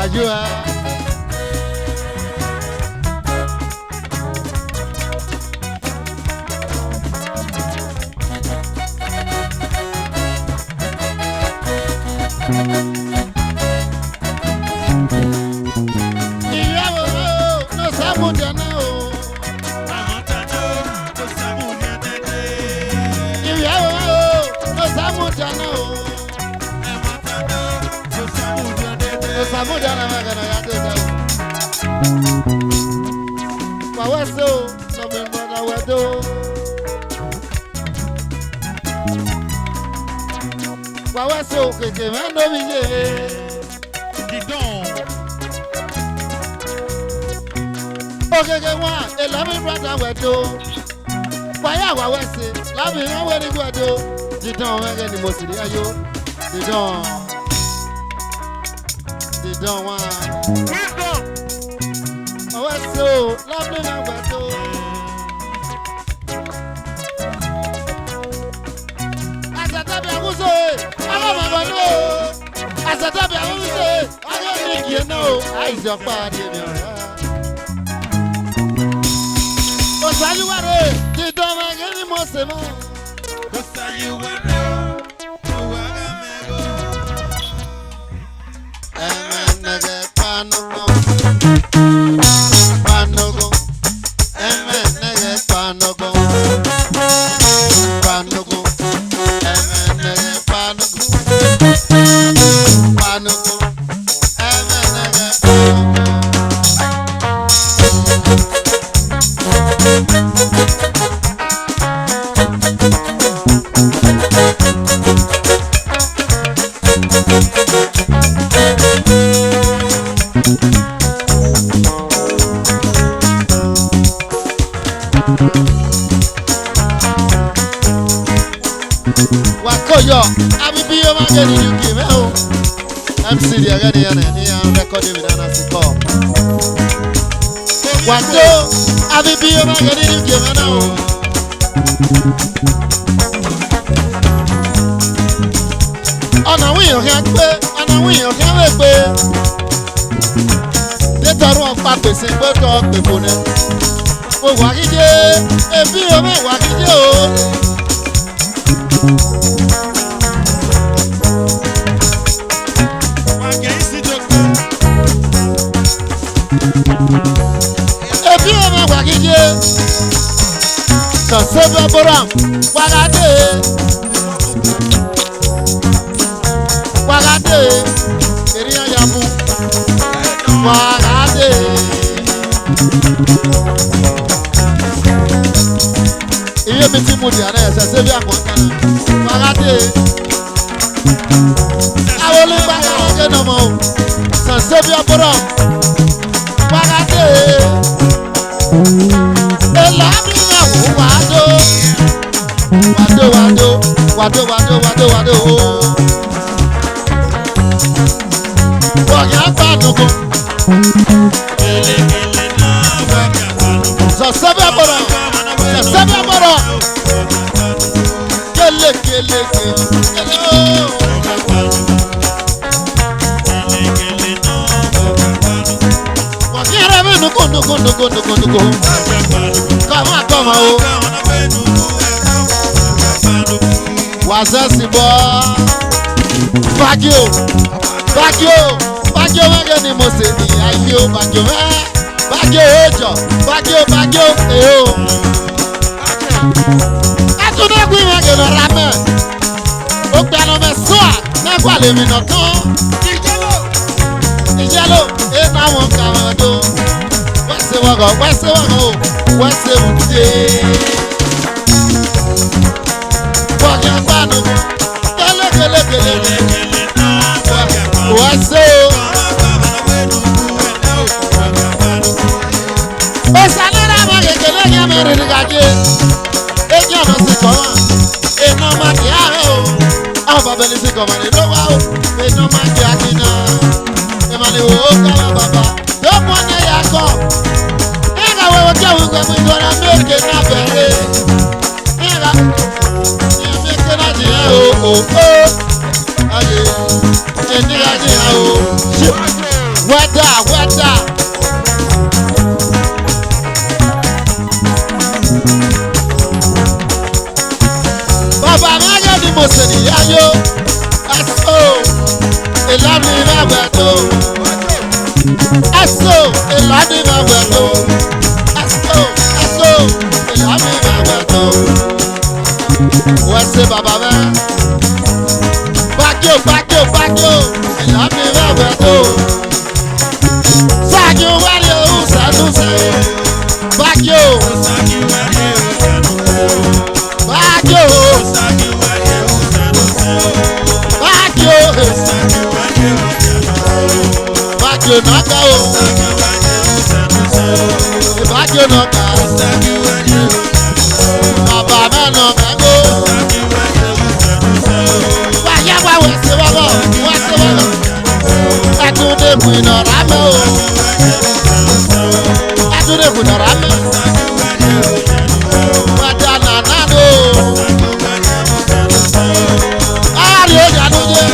Ajua. Ìyàwó ló sábùdà náà o. Ìyàwó ló sábùdà náà o. Samuda na magana ya teta. Kwa weso, no me brother wedo. Kwa weso, keke mando bije. Didon. Okeke wa, elami brother wedo. Kwa ya wa wese, lami wa wedi wedo. Didon wege ni mosiri ayo. Didon. Don't want. Wisdom. Oh, what's so lovely now, what's so. Asatabi amuso, alamabano. Asatabi amuso, alamabano. You know, I just party me. Osayuware, the dog again must have. Osayuware. Wakoyo, abibi yo mageni yuki meo. MC di agadi yana ni ya record mi dana siko. Wato, abibi yo mageni yuki meo. Ọ̀nà wíyàn kí a gbé, ọ̀nà wíyàn kí a lè gbé. Détọ̀rù ọ̀pá pèsè gbọ́dọ̀ pèpò náà. Mo wà kíjé, èbí omi wà kíjé o. Èbí omi wà kíjé. Kànsẹ́bí ọ̀bọ̀rọ̀ wàgádé. Wàgádé. Ènìyàn yàgò. Wàgádé. Iye mi ti mu di àná ẹsẹ̀ sẹ́bí àkọ́kọ́ náà. Wàgádé. Àwọn olùgbà yà wọ́n gé nàmọ́ o. Kànsẹ́bí ọ̀bọ̀rọ̀ wàgádé. Wado. Wọ̀nyá gbàdúgbò. Sọ̀sẹ́bẹ̀ bọ̀rọ̀. Kele. Wọ̀nyá rẹ̀ mi nuku. Kọ́mọ o. Wazasi bọ́. Bagio ni mo ṣe ní ayé o. Bagio ejò. Bagio eho. Ẹtúndékun ìwé gèlè ramẹ. Ó gbẹnu mẹ sọ́à n'ẹ̀kọ́ àlèmí nọ̀kan. Ìjẹ́lò iná wọn kà wọ́n tó. Wẹ́sẹ̀ wọ̀gọ̀ o. Wẹ́sẹ̀ wùdé. Wọ̀nyá gbanu. Kele. Wẹ́sẹ̀ o. Osanira ma kekele nya meriri gaje. Eji ọ̀nà sí kọ́mà. Iná ma kì á rẹ̀ o. Àwọn bàbá ní sí kọ́mà ní lọ́wọ́ o. Iná ma kì á kì náà. Ìmọ̀lẹ̀ wo ó kálá bàbá. Lọ́pọ̀ ní ẹ̀yà kọ́. Ìgbà wo kí àwọn ìgbà mi gbọ́dọ̀ méje náà bẹ̀rẹ̀. Ìgbà méje náà jìyà o. Ayé ènìyà jìyà o. Wẹ́dà. Bàbá Máyá ni mo ṣe níyà yó. Ẹ̀sọ́ ìlànà ìrẹ̀wẹ̀ tó. Ẹ̀sọ́ ìlànà ìrẹ̀wẹ̀ tó. Ẹ̀sọ́ ìlànà ìrẹ̀wẹ̀ tó. Wọ́n ṣe bàbá mẹ́. Bagio ìlànà ìrẹ̀wẹ̀ tó. Sáàjù wálé òun sẹ́dúnṣe. Bagio. Bagio naka o. Bagio naka. Bàbá mẹ́nà mẹ́gbó. Wáyé wá wẹ̀sẹ̀ wọ́gọ̀. Ẹ̀túndékun ìnọ̀rá mẹ́ o. Wàjà nànà lò. Ààrẹ ó yànú jẹ́.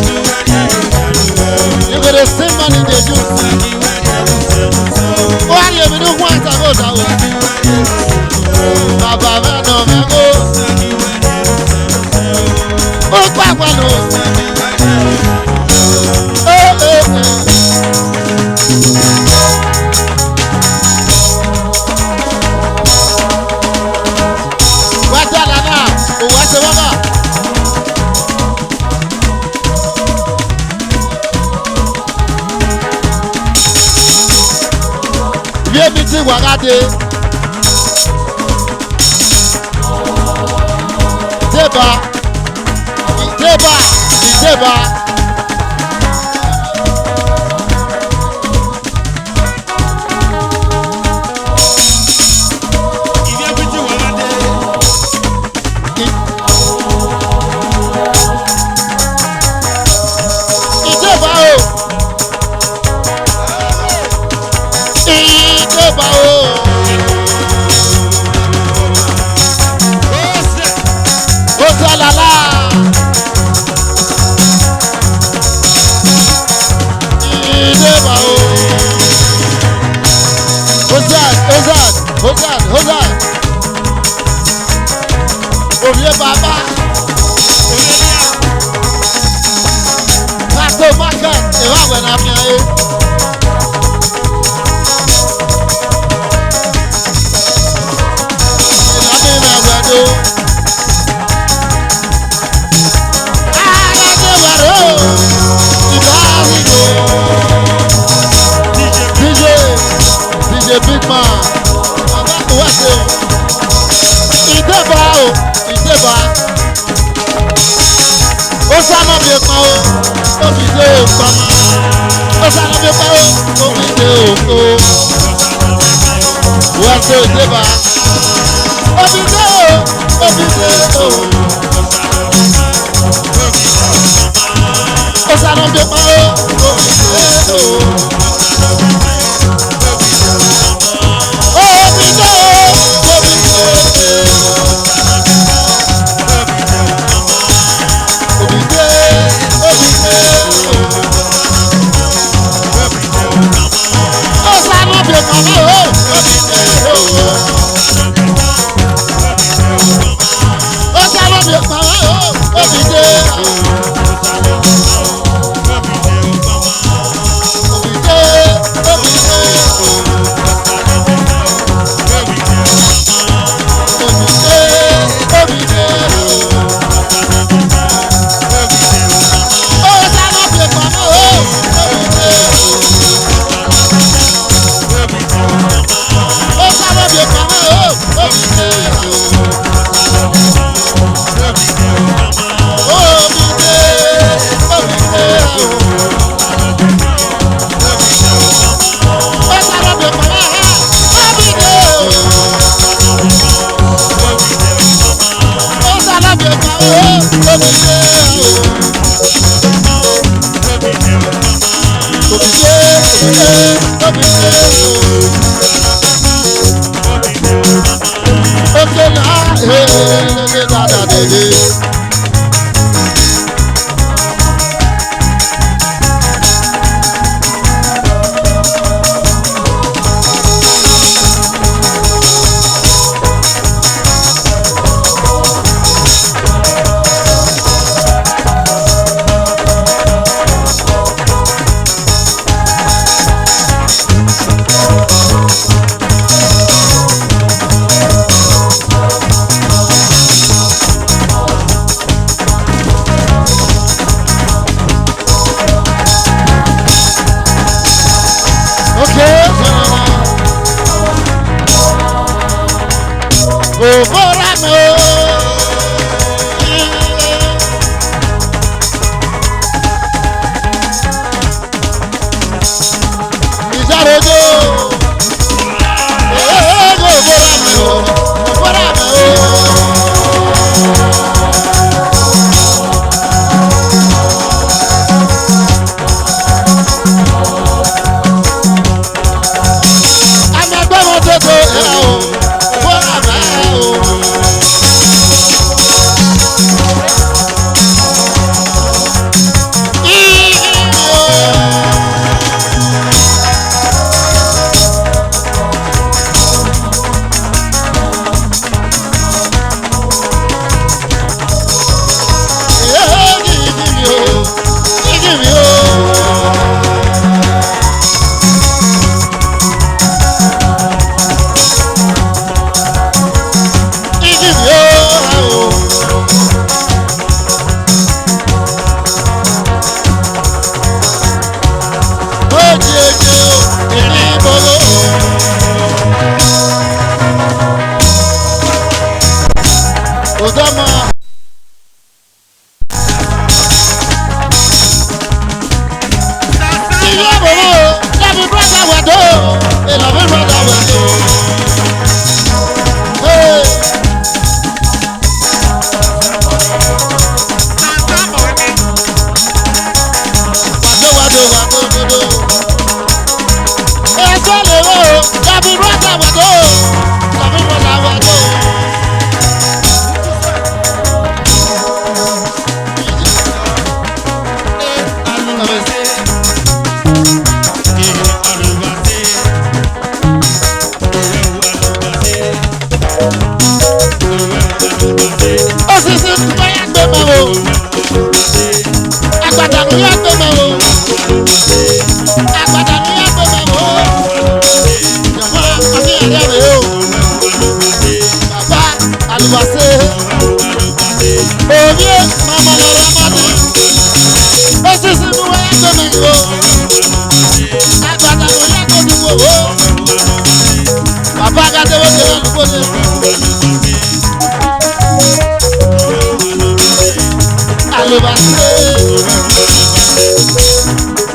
Ìgbèrè sí mọ́ni dèjú. Ó wá yẹ mi ní fún àtàkó ìdáwó. Bàbá mẹ́nà mẹ́gbó. Ó pàpà lò. Wàjà nànà òwò ẹsẹ̀ wọ́gà. Yémi ti wàgádé. Ìjẹba. Hozard. Òye bàbá. Pàtó market ìwàwẹ̀ náà fi hàn yé. Ìlànà ìrẹ̀wẹ̀dó. Àgbàdo ìbáraẹnìkò. DJ Big Man. Ìdẹ́bà. Ó sáná bí pa ó. Ó fi dé òkú ọmọ. Ó sáná bí pa ó. Ó fi dé òkú. Wọ́n ṣe ìdẹ́bà.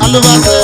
Olómi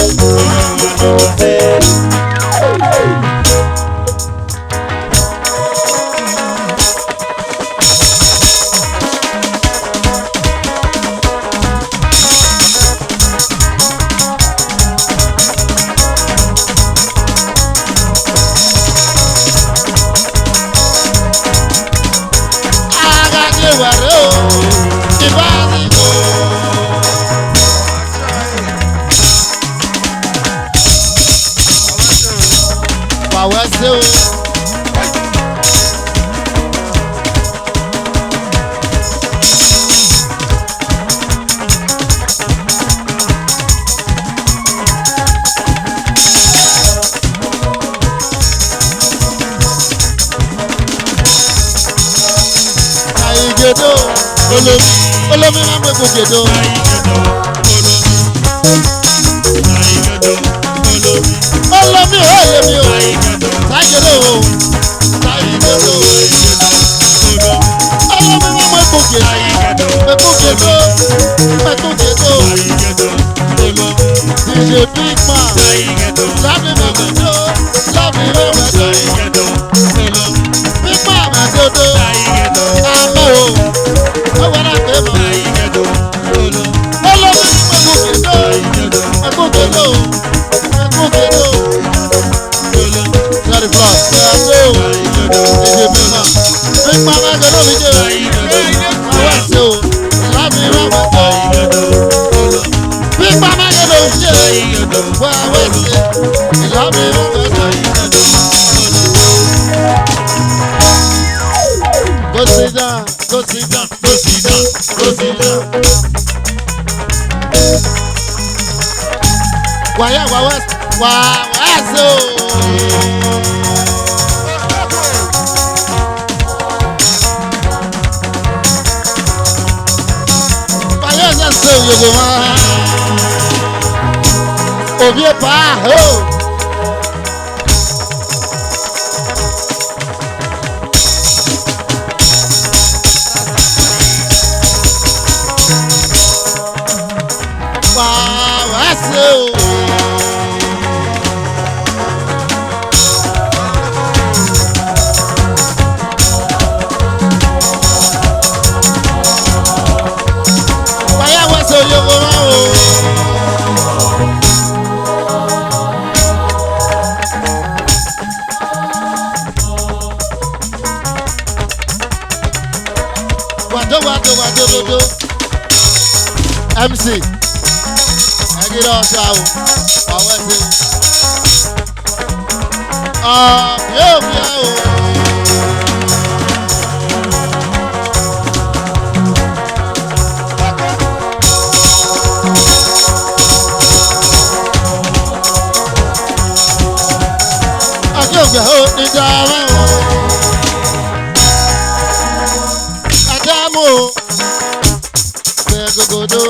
sit down, go sit down, go sit down, go sit down. Wàyà wàásù. Wàyà wàásù yògò wá. Òbí pa ho. Wàásù. Wàyà wàásù yògò wá o. Wàdó. MC. Ẹ̀gídé ọ̀ṣà o. Ọ̀wẹ́ sí. Yóò bí ẹ o. Ọjọ́ ògbẹ́ ó ní dáhùn o. Adamu. Gogodo.